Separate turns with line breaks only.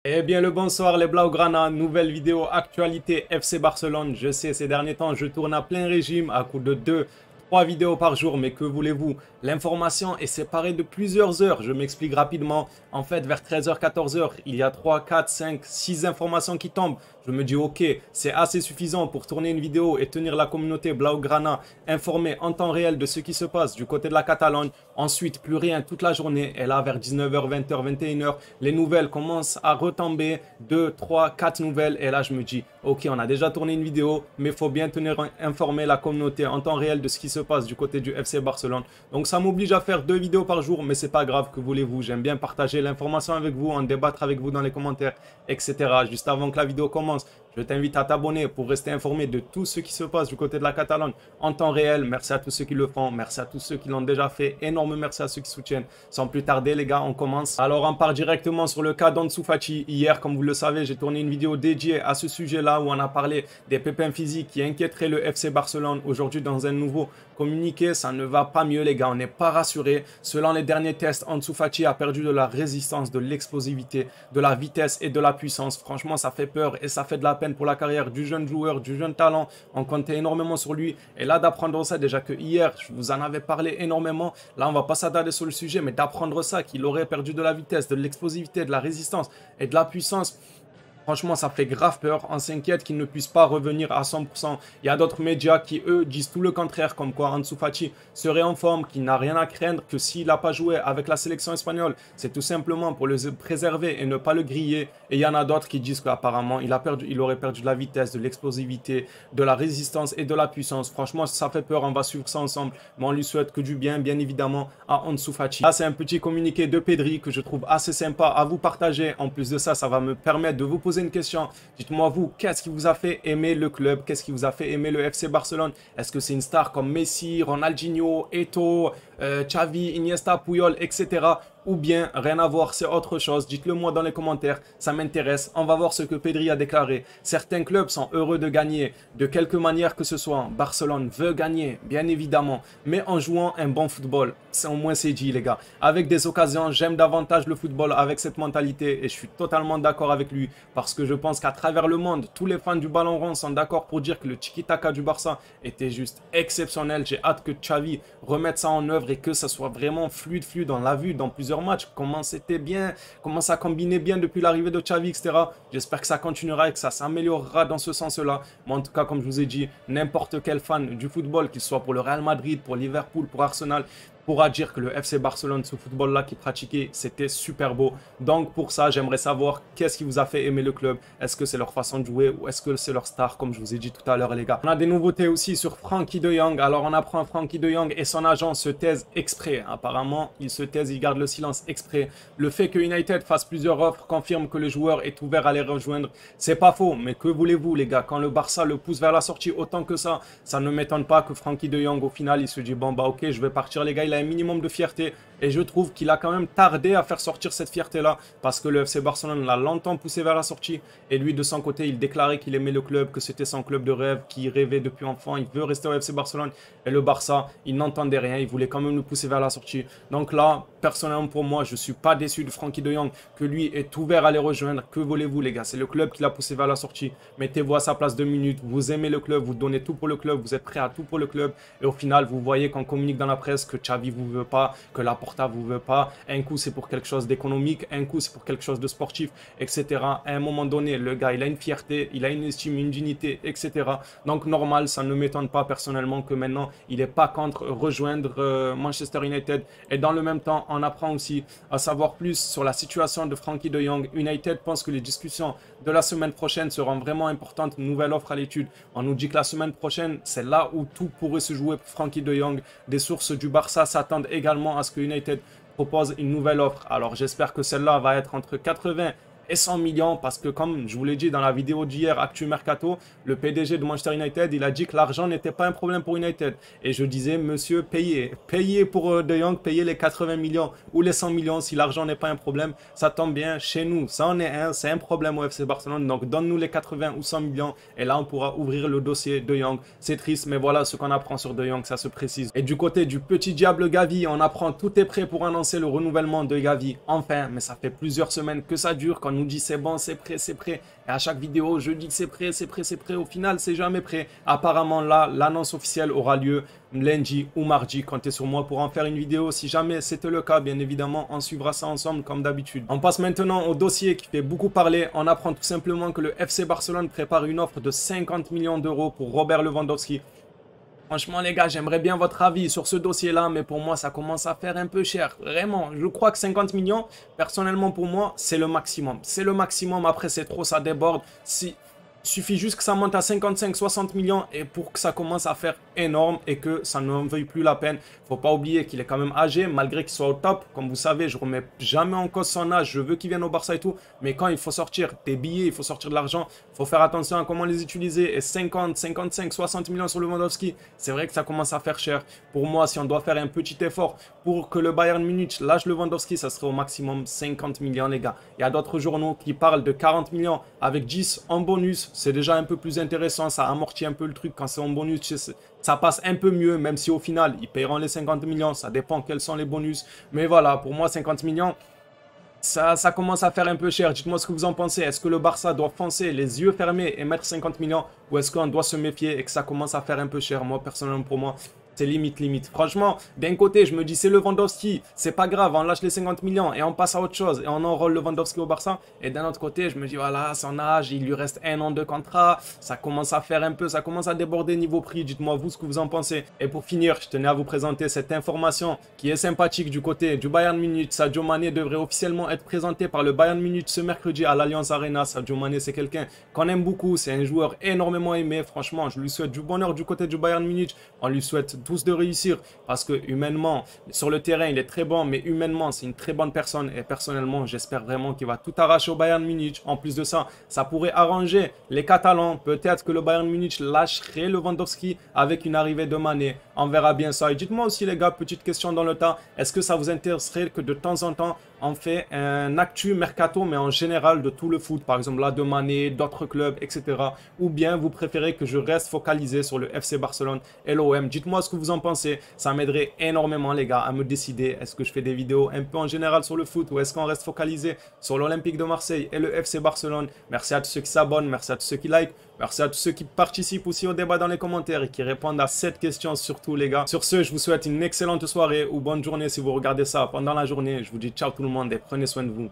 Eh bien le bonsoir les Blaugrana, nouvelle vidéo actualité FC Barcelone. Je sais ces derniers temps je tourne à plein régime à coup de 2, 3 vidéos par jour, mais que voulez-vous? L'information est séparée de plusieurs heures, je m'explique rapidement. En fait vers 13h, 14h, il y a 3, 4, 5, 6 informations qui tombent. Je me dis ok, c'est assez suffisant pour tourner une vidéo et tenir la communauté Blaugrana informée en temps réel de ce qui se passe du côté de la Catalogne. Ensuite plus rien toute la journée, et là vers 19h, 20h, 21h, les nouvelles commencent à retomber, 2, 3, 4 nouvelles, et là je me dis ok, on a déjà tourné une vidéo, mais il faut bien tenir informé la communauté en temps réel de ce qui se passe du côté du FC Barcelone. Donc ça m'oblige à faire 2 vidéos par jour, mais c'est pas grave, que voulez-vous, j'aime bien partager l'information avec vous, en débattre avec vous dans les commentaires, etc. Juste avant que la vidéo commence, je t'invite à t'abonner pour rester informé de tout ce qui se passe du côté de la Catalogne en temps réel. Merci à tous ceux qui le font, merci à tous ceux qui l'ont déjà fait, énorme merci à ceux qui soutiennent. Sans plus tarder les gars, on commence. Alors on part directement sur le cas d'Ansu Fati. Hier, comme vous le savez, j'ai tourné une vidéo dédiée à ce sujet-là où on a parlé des pépins physiques qui inquiéteraient le FC Barcelone. Aujourd'hui, dans un nouveau communiqué, ça ne va pas mieux les gars, on n'est pas rassurés. Selon les derniers tests, Ansu Fati a perdu de la résistance, de l'explosivité, de la vitesse et de la puissance. Franchement, ça fait peur et ça fait de la peine pour la carrière du jeune joueur, du jeune talent. On comptait énormément sur lui. Et là, d'apprendre ça, déjà que hier, je vous en avais parlé énormément. Là, on va pas s'attarder sur le sujet, mais d'apprendre ça, qu'il aurait perdu de la vitesse, de l'explosivité, de la résistance et de la puissance. Franchement, ça fait grave peur. On s'inquiète qu'il ne puisse pas revenir à 100%. Il y a d'autres médias qui, eux, disent tout le contraire, comme quoi Ansu Fati serait en forme, qu'il n'a rien à craindre, que s'il n'a pas joué avec la sélection espagnole, c'est tout simplement pour le préserver et ne pas le griller. Et il y en a d'autres qui disent qu'apparemment, il aurait perdu de la vitesse, de l'explosivité, de la résistance et de la puissance. Franchement, ça fait peur. On va suivre ça ensemble. Mais on lui souhaite que du bien, bien évidemment, à Ansu Fati. Là, c'est un petit communiqué de Pedri que je trouve assez sympa à vous partager. En plus de ça, ça va me permettre de vous poser une question. Dites-moi vous, qu'est-ce qui vous a fait aimer le club? Qu'est-ce qui vous a fait aimer le FC Barcelone? Est-ce que c'est une star comme Messi, Ronaldinho, Eto'o, Xavi, Iniesta, Puyol, etc. Ou bien rien à voir, c'est autre chose? Dites-le moi dans les commentaires, ça m'intéresse. On va voir ce que Pedri a déclaré. Certains clubs sont heureux de gagner, de quelque manière que ce soit. Barcelone veut gagner, bien évidemment, mais en jouant un bon football. Au moins c'est dit les gars. Avec des occasions, j'aime davantage le football avec cette mentalité et je suis totalement d'accord avec lui parce que je pense qu'à travers le monde, tous les fans du ballon rond sont d'accord pour dire que le tiki-taka du Barça était juste exceptionnel. J'ai hâte que Xavi remette ça en œuvre et que ça soit vraiment fluide, on l'a vu dans plusieurs matchs, comment c'était bien, comment ça combinait bien depuis l'arrivée de Xavi, etc. J'espère que ça continuera et que ça s'améliorera dans ce sens-là. Mais en tout cas, comme je vous ai dit, n'importe quel fan du football, qu'il soit pour le Real Madrid, pour Liverpool, pour Arsenal, pourra dire que le FC Barcelone, ce football-là qu'il pratiquait, c'était super beau. Donc pour ça, j'aimerais savoir qu'est-ce qui vous a fait aimer le club. Est-ce que c'est leur façon de jouer ou est-ce que c'est leur star, comme je vous ai dit tout à l'heure les gars. On a des nouveautés aussi sur Frenkie de Jong. Alors on apprend Frenkie de Jong et son agent se taisent exprès. Apparemment, ils se taisent, ils gardent le silence exprès. Le fait que United fasse plusieurs offres confirme que le joueur est ouvert à les rejoindre. C'est pas faux, mais que voulez-vous les gars? Quand le Barça le pousse vers la sortie autant que ça ne m'étonne pas que Frenkie de Jong au final il se dit bon bah ok, je vais partir les gars. Il a un minimum de fierté et je trouve qu'il a quand même tardé à faire sortir cette fierté là parce que le FC Barcelone l'a longtemps poussé vers la sortie et lui de son côté il déclarait qu'il aimait le club, que c'était son club de rêve, qu'il rêvait depuis enfant, il veut rester au FC Barcelone et le Barça il n'entendait rien, il voulait quand même le pousser vers la sortie. Donc là personnellement pour moi je suis pas déçu de Frenkie de Jong, que lui est ouvert à les rejoindre. Que voulez-vous les gars, c'est le club qui l'a poussé vers la sortie. Mettez-vous à sa place 2 minutes, vous aimez le club, vous donnez tout pour le club, vous êtes prêt à tout pour le club et au final vous voyez qu'on communique dans la presse que Xavi vous veut pas, que Laporta vous veut pas, un coup c'est pour quelque chose d'économique, un coup c'est pour quelque chose de sportif, etc. À un moment donné, le gars il a une fierté, il a une estime, une dignité, etc. Donc normal, ça ne m'étonne pas personnellement que maintenant il est pas contre rejoindre Manchester United. Et dans le même temps, on apprend aussi à savoir plus sur la situation de Frenkie de Jong. United pense que les discussions de la semaine prochaine seront vraiment importantes, nouvelle offre à l'étude. On nous dit que la semaine prochaine, c'est là où tout pourrait se jouer pour Frenkie de Jong. Des sources du Barça s'attendent également à ce que United propose une nouvelle offre. Alors j'espère que celle-là va être entre 80 et 100 millions parce que comme je vous l'ai dit dans la vidéo d'hier Actu Mercato, le PDG de Manchester United, il a dit que l'argent n'était pas un problème pour United. Et je disais, monsieur, payez pour De Jong, payez les 80 millions ou les 100 millions si l'argent n'est pas un problème. Ça tombe bien chez nous, ça en est un, c'est un problème au FC Barcelone. Donc donne-nous les 80 ou 100 millions et là on pourra ouvrir le dossier De Jong. C'est triste mais voilà ce qu'on apprend sur De Jong, ça se précise. Et du côté du petit diable Gavi, on apprend tout est prêt pour annoncer le renouvellement de Gavi. Enfin, mais ça fait plusieurs semaines que ça dure, qu'on nous dit c'est bon, c'est prêt, c'est prêt. Et à chaque vidéo, je dis que c'est prêt, c'est prêt, c'est prêt. Au final, c'est jamais prêt. Apparemment, là, l'annonce officielle aura lieu lundi ou mardi. Comptez sur moi pour en faire une vidéo. Si jamais c'était le cas, bien évidemment, on suivra ça ensemble comme d'habitude. On passe maintenant au dossier qui fait beaucoup parler. On apprend tout simplement que le FC Barcelone prépare une offre de 50 millions d'euros pour Robert Lewandowski. Franchement, les gars, j'aimerais bien votre avis sur ce dossier-là, mais pour moi, ça commence à faire un peu cher. Vraiment, je crois que 50 millions, personnellement, pour moi, c'est le maximum. C'est le maximum. Après, c'est trop, ça déborde. Il suffit juste que ça monte à 55, 60 millions et pour que ça commence à faire énorme et que ça n'en veuille plus la peine. Faut pas oublier qu'il est quand même âgé, malgré qu'il soit au top. Comme vous savez, je remets jamais en cause son âge. Je veux qu'il vienne au Barça et tout. Mais quand il faut sortir des billets, il faut sortir de l'argent, il faut faire attention à comment les utiliser. Et 50, 55, 60 millions sur le Lewandowski, c'est vrai que ça commence à faire cher. Pour moi, si on doit faire un petit effort pour que le Bayern Munich lâche le Lewandowski, ça serait au maximum 50 millions, les gars. Il y a d'autres journaux qui parlent de 40 millions avec 10 en bonus. C'est déjà un peu plus intéressant, ça amortit un peu le truc quand c'est en bonus, ça passe un peu mieux, même si au final, ils paieront les 50 millions, ça dépend quels sont les bonus. Mais voilà, pour moi, 50 millions, ça commence à faire un peu cher. Dites-moi ce que vous en pensez. Est-ce que le Barça doit foncer les yeux fermés et mettre 50 millions ou est-ce qu'on doit se méfier et que ça commence à faire un peu cher? Moi, personnellement, pour moi, c'est limite. Franchement, d'un côté, je me dis, c'est Lewandowski, c'est pas grave, on lâche les 50 millions et on passe à autre chose et on enrôle Lewandowski au Barça. Et d'un autre côté, je me dis, voilà, son âge, il lui reste 1 an de contrat, ça commence à faire un peu, ça commence à déborder niveau prix. Dites-moi, vous, ce que vous en pensez. Et pour finir, je tenais à vous présenter cette information qui est sympathique du côté du Bayern Munich. Sadio Mané devrait officiellement être présenté par le Bayern Munich ce mercredi à l'Allianz Arena. Sadio Mané, c'est quelqu'un qu'on aime beaucoup, c'est un joueur énormément aimé. Franchement, je lui souhaite du bonheur du côté du Bayern Munich. On lui souhaite tous de réussir parce que humainement, sur le terrain, il est très bon, mais humainement, c'est une très bonne personne et personnellement, j'espère vraiment qu'il va tout arracher au Bayern Munich. En plus de ça, ça pourrait arranger les Catalans. Peut-être que le Bayern Munich lâcherait Lewandowski avec une arrivée de Mané. On verra bien ça. Et dites-moi aussi, les gars, petite question dans le tas, est-ce que ça vous intéresserait que de temps en temps, on fait un actu mercato, mais en général de tout le foot, par exemple là de Mané, d'autres clubs, etc. Ou bien vous préférez que je reste focalisé sur le FC Barcelone et l'OM? Dites-moi ce que vous en pensez, ça m'aiderait énormément les gars à me décider. Est-ce que je fais des vidéos un peu en général sur le foot ou est-ce qu'on reste focalisé sur l'Olympique de Marseille et le FC Barcelone? Merci à tous ceux qui s'abonnent, merci à tous ceux qui like. Merci à tous ceux qui participent aussi au débat dans les commentaires et qui répondent à cette question surtout les gars. Sur ce, je vous souhaite une excellente soirée ou bonne journée si vous regardez ça pendant la journée. Je vous dis ciao tout le monde et prenez soin de vous.